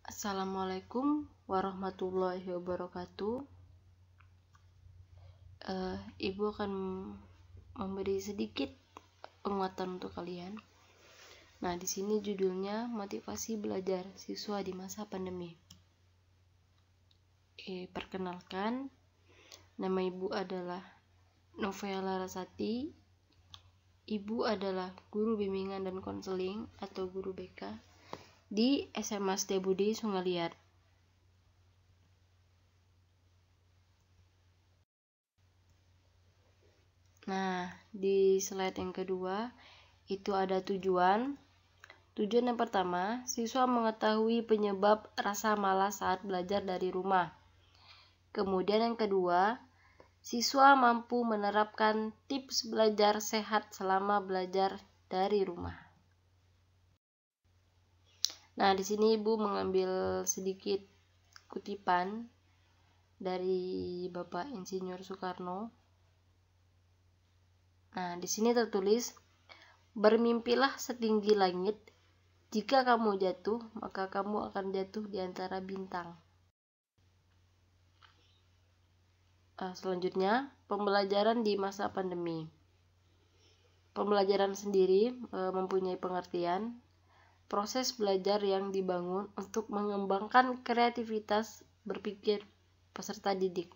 Assalamualaikum warahmatullahi wabarakatuh. Ibu akan memberi sedikit penguatan untuk kalian. Nah, di sini judulnya motivasi belajar siswa di masa pandemi. Perkenalkan, nama ibu adalah Novia Larasati. Ibu adalah guru bimbingan dan konseling atau guru BK di SMA Setiabudi Sungai Liat. Nah, di slide yang kedua itu ada tujuan. Tujuan yang pertama, siswa mengetahui penyebab rasa malas saat belajar dari rumah. Kemudian yang kedua, siswa mampu menerapkan tips belajar sehat selama belajar dari rumah. Nah, di sini Ibu mengambil sedikit kutipan dari Bapak Insinyur Soekarno. Nah, di sini tertulis, bermimpilah setinggi langit, jika kamu jatuh, maka kamu akan jatuh di antara bintang. Selanjutnya, pembelajaran di masa pandemi. Pembelajaran sendiri mempunyai pengertian proses belajar yang dibangun untuk mengembangkan kreativitas berpikir peserta didik.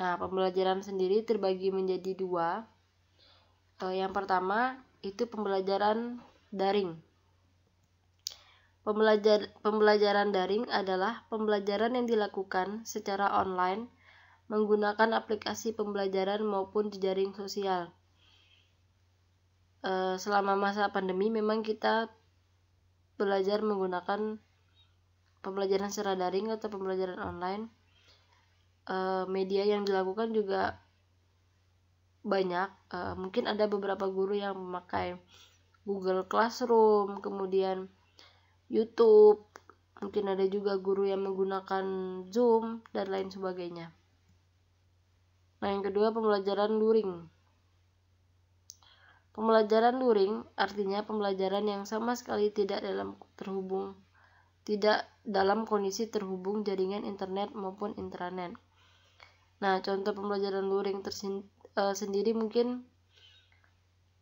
Nah, pembelajaran sendiri terbagi menjadi dua. Yang pertama itu pembelajaran daring. Pembelajaran daring adalah pembelajaran yang dilakukan secara online menggunakan aplikasi pembelajaran maupun jejaring sosial. Selama masa pandemi memang kita belajar menggunakan pembelajaran secara daring atau pembelajaran online. Media yang dilakukan juga banyak. Mungkin ada beberapa guru yang memakai Google Classroom, kemudian YouTube, mungkin ada juga guru yang menggunakan Zoom dan lain sebagainya. Nah, yang kedua pembelajaran luring. Pembelajaran luring artinya pembelajaran yang sama sekali tidak dalam kondisi terhubung jaringan internet maupun intranet. Nah, contoh pembelajaran luring sendiri mungkin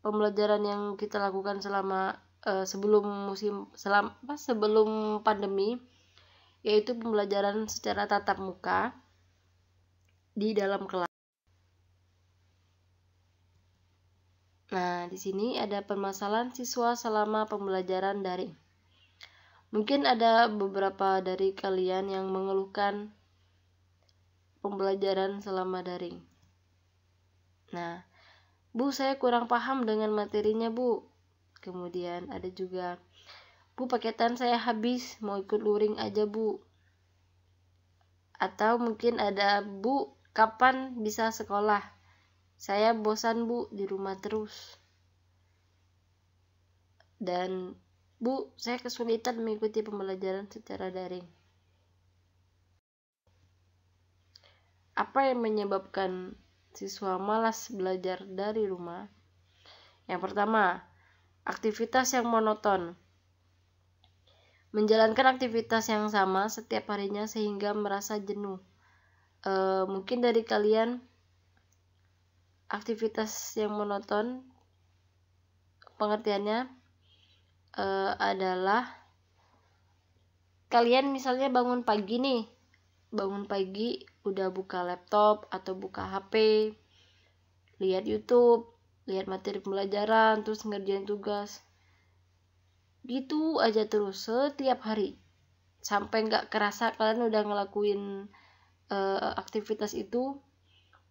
pembelajaran yang kita lakukan selama sebelum pandemi, yaitu pembelajaran secara tatap muka di dalam kelas. Nah, di sini ada permasalahan siswa selama pembelajaran daring. Mungkin ada beberapa dari kalian yang mengeluhkan pembelajaran selama daring. Nah, Bu, saya kurang paham dengan materinya, Bu. Kemudian ada juga, Bu, paketan saya habis, mau ikut luring aja, Bu. Atau mungkin ada, Bu, kapan bisa sekolah? Saya bosan, Bu, di rumah terus. Dan, Bu, saya kesulitan mengikuti pembelajaran secara daring. Apa yang menyebabkan siswa malas belajar dari rumah? Yang pertama, aktivitas yang monoton. Menjalankan aktivitas yang sama setiap harinya sehingga merasa jenuh. Mungkin dari kalian aktivitas yang monoton pengertiannya adalah kalian misalnya bangun pagi udah buka laptop atau buka HP, lihat YouTube, lihat materi pembelajaran, terus ngerjain tugas, gitu aja terus setiap hari sampai nggak kerasa kalian udah ngelakuin aktivitas itu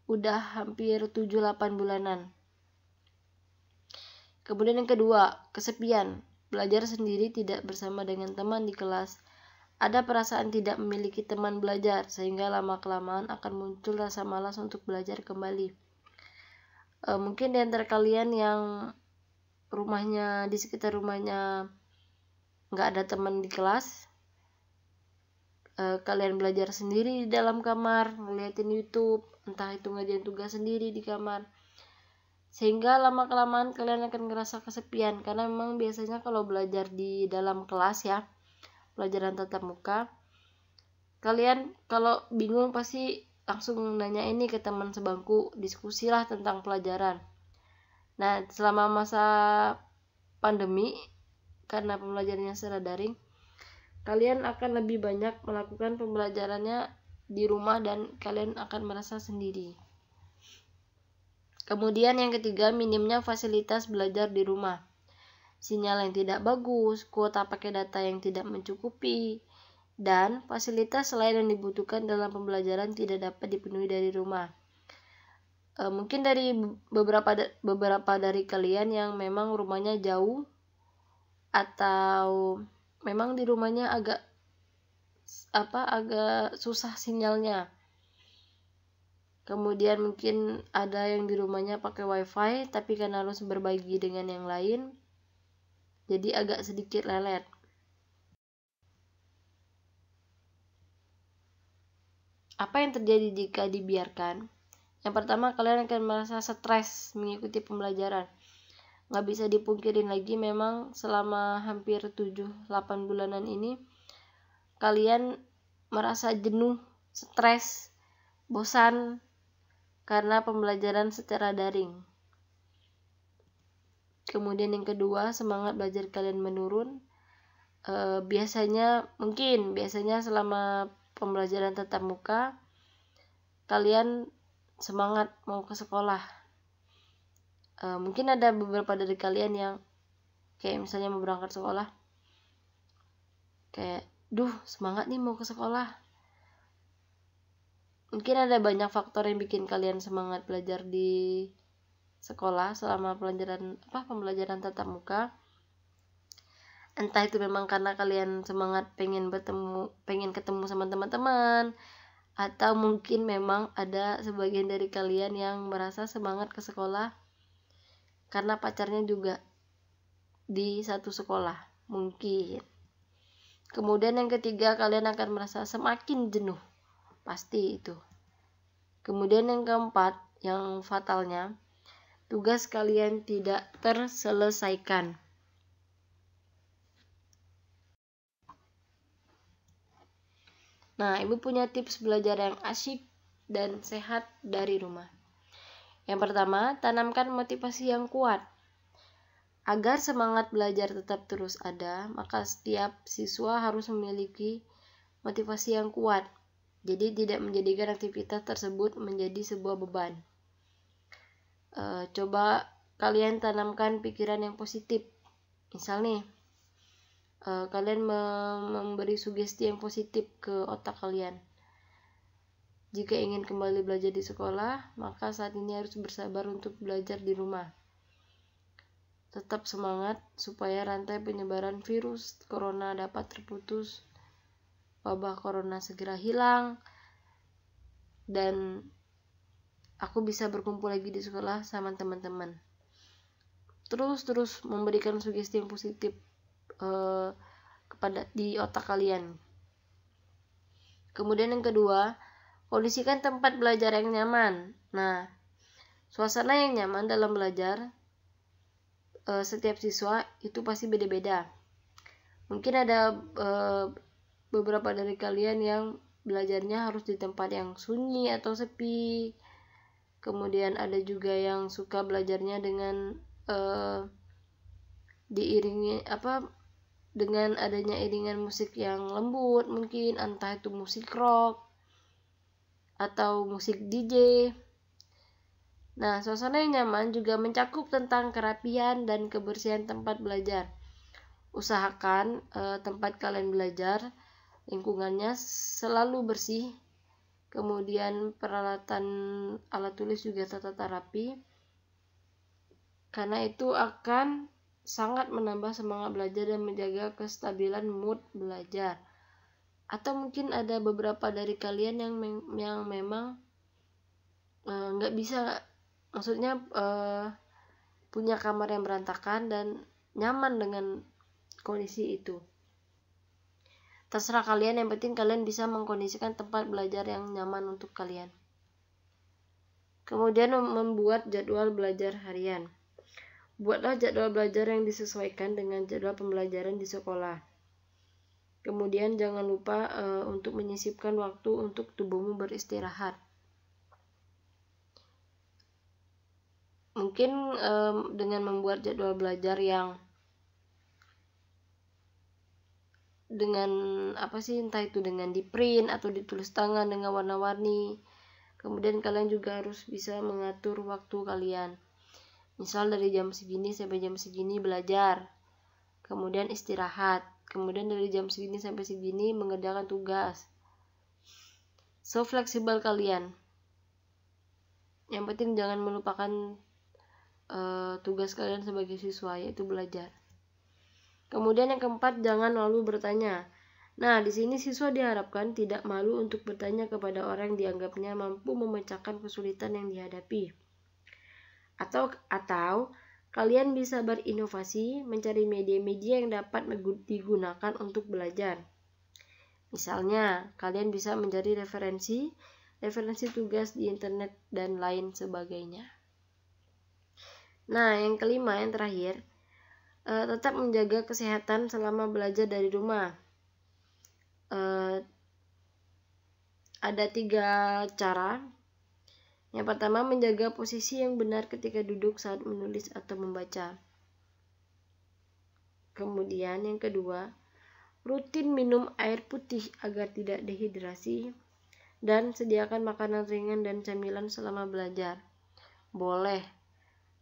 udah hampir 7-8 bulanan. Kemudian yang kedua, kesepian. Belajar sendiri tidak bersama dengan teman di kelas. Ada perasaan tidak memiliki teman belajar, sehingga lama-kelamaan akan muncul rasa malas untuk belajar kembali. Mungkin di antara kalian yang di sekitar rumahnya nggak ada teman di kelas, kalian belajar sendiri di dalam kamar, ngeliatin YouTube, entah itu ngerjain tugas sendiri di kamar, sehingga lama-kelamaan kalian akan ngerasa kesepian. Karena memang biasanya kalau belajar di dalam kelas ya, pelajaran tatap muka, kalian kalau bingung pasti langsung nanya ini ke teman sebangku, diskusilah tentang pelajaran. Nah, selama masa pandemi, karena pembelajarannya secara daring, kalian akan lebih banyak melakukan pembelajarannya di rumah dan kalian akan merasa sendiri. Kemudian yang ketiga, minimnya fasilitas belajar di rumah. Sinyal yang tidak bagus, kuota pakai data yang tidak mencukupi, dan fasilitas lain yang dibutuhkan dalam pembelajaran tidak dapat dipenuhi dari rumah. Mungkin dari beberapa dari kalian yang memang rumahnya jauh atau memang di rumahnya agak susah sinyalnya. Kemudian mungkin ada yang di rumahnya pakai wifi tapi karena harus berbagi dengan yang lain, jadi agak sedikit lelet. Apa yang terjadi jika dibiarkan? Yang pertama, kalian akan merasa stres mengikuti pembelajaran. Nggak bisa dipungkirin lagi, memang selama hampir 7-8 bulanan ini kalian merasa jenuh, stres, bosan karena pembelajaran secara daring. Kemudian yang kedua, semangat belajar kalian menurun. Biasanya selama pembelajaran tatap muka kalian semangat mau ke sekolah. Mungkin ada beberapa dari kalian yang kayak misalnya mau berangkat sekolah, kayak semangat nih mau ke sekolah. Mungkin ada banyak faktor yang bikin kalian semangat belajar di sekolah selama pembelajaran tatap muka. Entah itu memang karena kalian semangat pengen ketemu sama teman-teman, atau mungkin memang ada sebagian dari kalian yang merasa semangat ke sekolah karena pacarnya juga di satu sekolah, mungkin. Kemudian yang ketiga, kalian akan merasa semakin jenuh, pasti itu. Kemudian yang keempat, yang fatalnya, tugas kalian tidak terselesaikan. Nah, Ibu punya tips belajar yang asyik dan sehat dari rumah. Yang pertama, tanamkan motivasi yang kuat. Agar semangat belajar tetap terus ada, maka setiap siswa harus memiliki motivasi yang kuat. Jadi tidak menjadikan aktivitas tersebut menjadi sebuah beban. Coba kalian tanamkan pikiran yang positif. Misal nih, kalian memberi sugesti yang positif ke otak kalian. Jika ingin kembali belajar di sekolah, maka saat ini harus bersabar untuk belajar di rumah. Tetap semangat supaya rantai penyebaran virus corona dapat terputus, wabah corona segera hilang, dan aku bisa berkumpul lagi di sekolah sama teman-teman. Terus memberikan sugesti yang positif di otak kalian. Kemudian yang kedua, kondisikan tempat belajar yang nyaman. Nah, suasana yang nyaman dalam belajar setiap siswa itu pasti beda-beda. Mungkin ada beberapa dari kalian yang belajarnya harus di tempat yang sunyi atau sepi. Kemudian ada juga yang suka belajarnya dengan diiringi dengan adanya iringan musik yang lembut, mungkin entah itu musik rock atau musik DJ. Nah, suasana yang nyaman juga mencakup tentang kerapian dan kebersihan tempat belajar. Usahakan tempat kalian belajar, lingkungannya selalu bersih. Kemudian peralatan alat tulis juga tertata rapi. Karena itu akan sangat menambah semangat belajar dan menjaga kestabilan mood belajar. Atau mungkin ada beberapa dari kalian yang memang nggak bisa, maksudnya punya kamar yang berantakan dan nyaman dengan kondisi itu. Terserah kalian, yang penting kalian bisa mengkondisikan tempat belajar yang nyaman untuk kalian. Kemudian membuat jadwal belajar harian. Buatlah jadwal belajar yang disesuaikan dengan jadwal pembelajaran di sekolah. Kemudian jangan lupa untuk menyisipkan waktu untuk tubuhmu beristirahat. Mungkin dengan membuat jadwal belajar yang dengan entah itu dengan di print atau ditulis tangan dengan warna-warni. Kemudian kalian juga harus bisa mengatur waktu kalian. Misal dari jam segini sampai jam segini belajar, kemudian istirahat, kemudian dari jam segini sampai segini mengerjakan tugas. So fleksibel kalian. Yang penting jangan melupakan tugas kalian sebagai siswa, yaitu belajar. Kemudian yang keempat, jangan malu bertanya. Nah, di sini siswa diharapkan tidak malu untuk bertanya kepada orang yang dianggapnya mampu memecahkan kesulitan yang dihadapi. Atau kalian bisa berinovasi mencari media-media yang dapat digunakan untuk belajar. Misalnya, kalian bisa mencari referensi tugas di internet dan lain sebagainya. Nah, yang kelima, yang terakhir, tetap menjaga kesehatan selama belajar dari rumah. Ada 3 cara. Yang pertama, menjaga posisi yang benar ketika duduk saat menulis atau membaca. Kemudian yang kedua, rutin minum air putih agar tidak dehidrasi, dan sediakan makanan ringan dan camilan selama belajar. Boleh,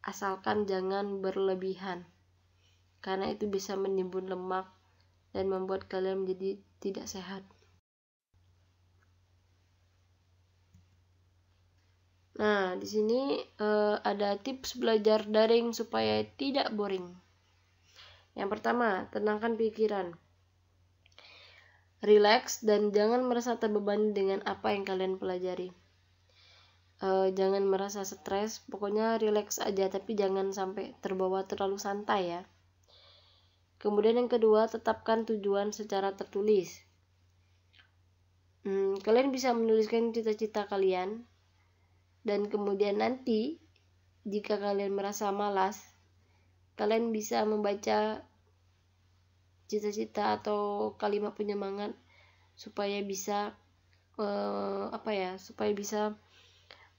asalkan jangan berlebihan, karena itu bisa menimbun lemak dan membuat kalian menjadi tidak sehat. Nah, di sini ada tips belajar daring supaya tidak boring. Yang pertama, tenangkan pikiran. Relax dan jangan merasa terbebani dengan apa yang kalian pelajari. Jangan merasa stres, pokoknya relax aja, tapi jangan sampai terbawa terlalu santai ya. Kemudian yang kedua, tetapkan tujuan secara tertulis. Kalian bisa menuliskan cita-cita kalian, dan kemudian nanti jika kalian merasa malas, kalian bisa membaca cita-cita atau kalimat penyemangat supaya bisa supaya bisa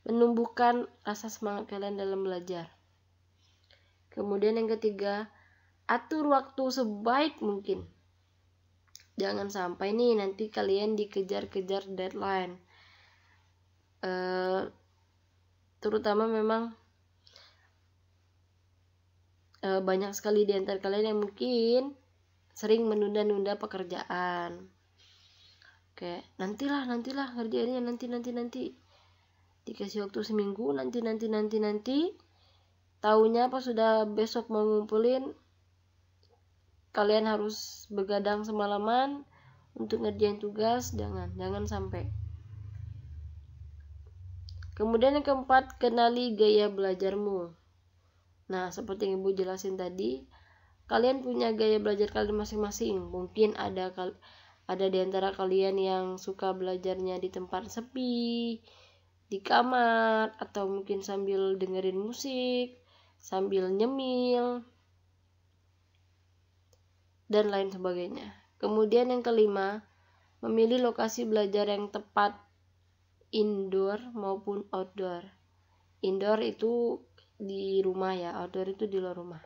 menumbuhkan rasa semangat kalian dalam belajar. Kemudian yang ketiga, atur waktu sebaik mungkin. Jangan sampai nih nanti kalian dikejar-kejar deadline. Terutama memang banyak sekali di antara kalian yang mungkin sering menunda-nunda pekerjaan. Oke, nantilah ngerjainnya nanti. Dikasih waktu seminggu, nanti. Taunya pas sudah besok mau ngumpulin, kalian harus begadang semalaman untuk ngerjain tugas. Jangan sampai. Kemudian yang keempat, kenali gaya belajarmu. Nah, seperti yang Ibu jelasin tadi, kalian punya gaya belajar kalian masing-masing. Mungkin ada di antara kalian yang suka belajarnya di tempat sepi, di kamar, atau mungkin sambil dengerin musik, sambil nyemil, dan lain sebagainya. Kemudian yang kelima, memilih lokasi belajar yang tepat, indoor maupun outdoor. Indoor itu di rumah ya, outdoor itu di luar rumah.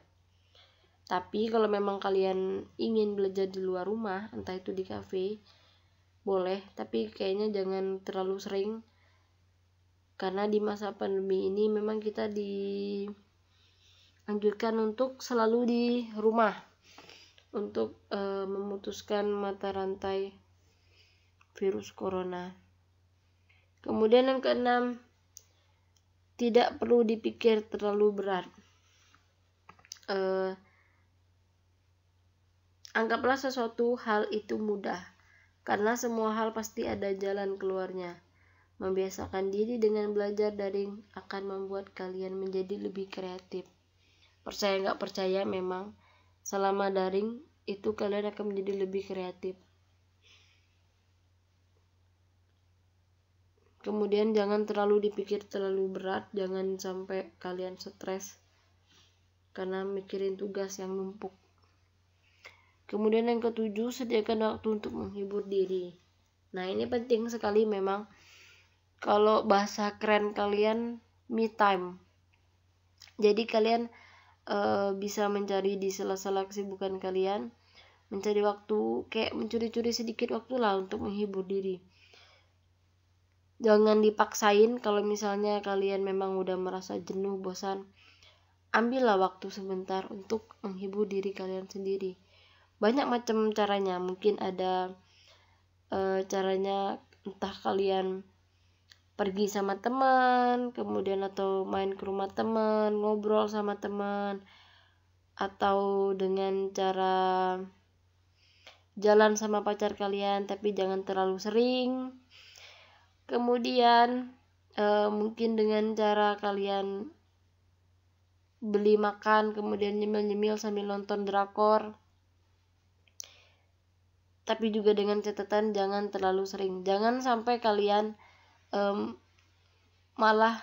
Tapi kalau memang kalian ingin belajar di luar rumah, entah itu di cafe, boleh, tapi kayaknya jangan terlalu sering, karena di masa pandemi ini memang kita dianjurkan untuk selalu di rumah untuk memutuskan mata rantai virus corona. Kemudian yang keenam, tidak perlu dipikir terlalu berat. Anggaplah sesuatu hal itu mudah, karena semua hal pasti ada jalan keluarnya. Membiasakan diri dengan belajar daring akan membuat kalian menjadi lebih kreatif. Percaya nggak percaya, memang selama daring itu kalian akan menjadi lebih kreatif. Kemudian jangan terlalu dipikir terlalu berat, jangan sampai kalian stres karena mikirin tugas yang numpuk. Kemudian yang ketujuh, sediakan waktu untuk menghibur diri. Nah, ini penting sekali memang. Kalau bahasa keren kalian, me time. Jadi kalian bisa mencari di sela-sela kesibukan kalian, mencari waktu, kayak mencuri-curi sedikit waktu lah untuk menghibur diri. Jangan dipaksain. Kalau misalnya kalian memang udah merasa jenuh, bosan, ambillah waktu sebentar untuk menghibur diri kalian sendiri. Banyak macam caranya. Mungkin ada caranya, entah kalian pergi sama teman, kemudian atau main ke rumah teman, ngobrol sama teman, atau dengan cara jalan sama pacar kalian tapi jangan terlalu sering. Kemudian mungkin dengan cara kalian beli makan kemudian nyemil-nyemil sambil nonton drakor. Tapi juga dengan catatan jangan terlalu sering. Jangan sampai kalian malah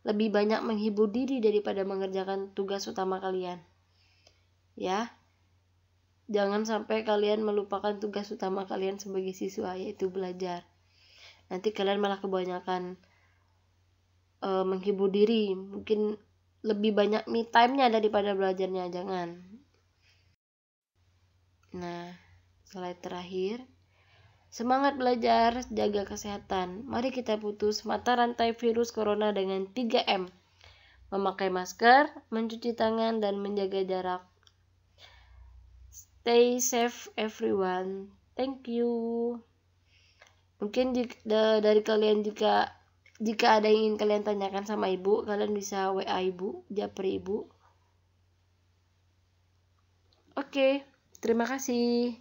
lebih banyak menghibur diri daripada mengerjakan tugas utama kalian. Ya. Jangan sampai kalian melupakan tugas utama kalian sebagai siswa, yaitu belajar. Nanti kalian malah kebanyakan menghibur diri. Mungkin lebih banyak me time-nya daripada belajarnya. Jangan. Nah, slide terakhir. Semangat belajar, jaga kesehatan. Mari kita putus mata rantai virus corona dengan 3M. Memakai masker, mencuci tangan, dan menjaga jarak. Stay safe everyone. Thank you. Mungkin dari kalian jika ada yang ingin kalian tanyakan sama ibu, kalian bisa WA ibu, japri ibu. Oke, terima kasih.